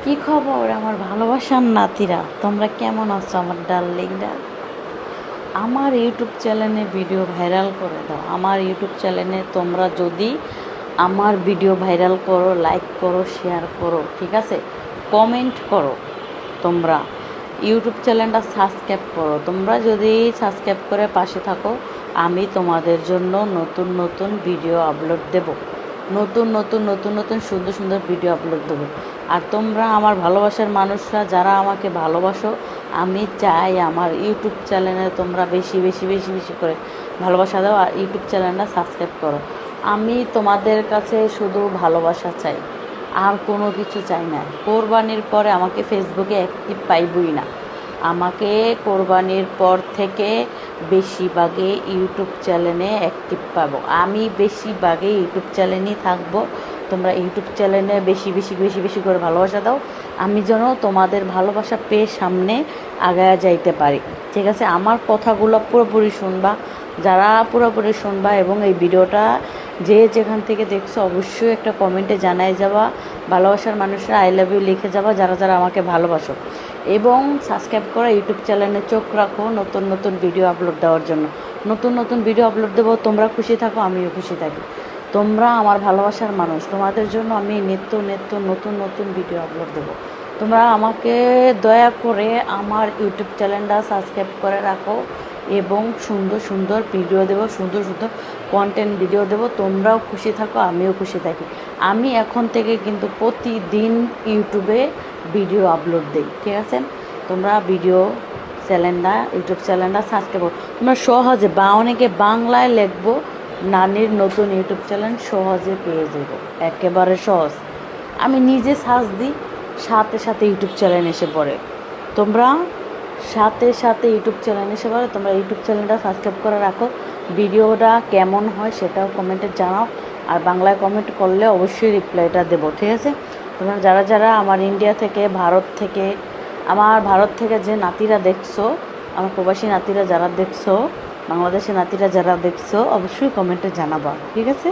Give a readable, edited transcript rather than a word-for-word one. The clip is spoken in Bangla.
কি খবর আমার ভালোবাসার নাতিরা, তোমরা কেমন আছো আমার ডার্লিংরা? আমার ইউটিউব চ্যানেলে ভিডিও ভাইরাল করে দাও। আমার ইউটিউব চ্যানেলে তোমরা যদি আমার ভিডিও ভাইরাল করো, লাইক করো, শেয়ার করো, ঠিক আছে, কমেন্ট করো, তোমরা ইউটিউব চ্যানেলটা সাবস্ক্রাইব করো। তোমরা যদি সাবস্ক্রাইব করে পাশে থাকো, আমি তোমাদের জন্য নতুন নতুন ভিডিও আপলোড দেব, নতুন নতুন নতুন নতুন সুন্দর সুন্দর ভিডিও আপলোড দেবো। আর তোমরা আমার ভালোবাসার মানুষরা যারা আমাকে ভালোবাসো, আমি চাই আমার ইউটিউব চ্যানেলে তোমরা বেশি বেশি বেশি বেশি করে ভালোবাসা দাও আর ইউটিউব চ্যানেলটা সাবস্ক্রাইব করো। আমি তোমাদের কাছে শুধু ভালোবাসা চাই, আর কোনো কিছু চাই না। কোরবানির পরে আমাকে ফেসবুকে অ্যাক্টিভ পাইবই না। আমাকে কোরবানির পর থেকে বেশিরভাগে ইউটিউব চ্যানেলে অ্যাক্টিভ পাবো। আমি বেশিরভাগে ইউটিউব চ্যানেলই থাকবো। তোমরা ইউটিউব চ্যানেলে বেশি বেশি বেশি বেশি করে ভালোবাসা দাও, আমি যেন তোমাদের ভালোবাসা পেয়ে সামনে আগায়া যাইতে পারি, ঠিক আছে? আমার কথাগুলো পুরোপুরি শুনবা, যারা পুরোপুরি শুনবা, এবং এই ভিডিওটা যে যেখান থেকে দেখছো অবশ্যই একটা কমেন্টে জানাই যাবা, ভালোবাসার মানুষরা আই লাভ ইউ লিখে যাবা যারা যারা আমাকে ভালোবাসো, এবং সাবস্ক্রাইব করা ইউটিউব চ্যানেলে চোখ রাখো নতুন নতুন ভিডিও আপলোড দেওয়ার জন্য। নতুন নতুন ভিডিও আপলোড দেবো, তোমরা খুশি থাকো, আমিও খুশি থাকি। তোমরা আমার ভালোবাসার মানুষ, তোমাদের জন্য আমি নিত্য নিত্য নতুন নতুন ভিডিও আপলোড দেবো। তোমরা আমাকে দয়া করে আমার ইউটিউব চ্যানেলটা সাবস্ক্রাইব করে রাখো, এবং সুন্দর সুন্দর ভিডিও দেবো, সুন্দর সুন্দর কন্টেন্ট ভিডিও দেবো। তোমরাও খুশি থাকো, আমিও খুশি থাকি। আমি এখন থেকে কিন্তু প্রতিদিন ইউটিউবে ভিডিও আপলোড দিই, ঠিক আছে? তোমরা ভিডিও চ্যানেলটা ইউটিউব চ্যানেলটা সাবস্ক্রাইব করো। তোমরা সহজে অনেকে বাংলায় লিখবো, নানির নতুন ইউটিউব চ্যানেল সহজে পেয়ে যাব, একেবারে সহজ। আমি নিজে সার্চ দিই, সাথে সাথে ইউটিউব চ্যানেল এসে পড়ে। তোমরা সাথে সাথে ইউটিউব চ্যানেল এসে পড়ে, তোমরা ইউটিউব চ্যানেলটা সাবস্ক্রাইব করে রাখো। ভিডিওটা কেমন হয় সেটাও কমেন্টে জানাও, আর বাংলায় কমেন্ট করলে অবশ্যই রিপ্লাইটা দেবো, ঠিক আছে? তোমরা যারা যারা আমার ইন্ডিয়া থেকে, ভারত থেকে যে নাতিরা দেখছো, আমার প্রবাসী নাতিরা যারা দেখছো, বাংলাদেশের নাতিরা যারা দেখছো, অবশ্যই কমেন্টে জানাবা, ঠিক আছে?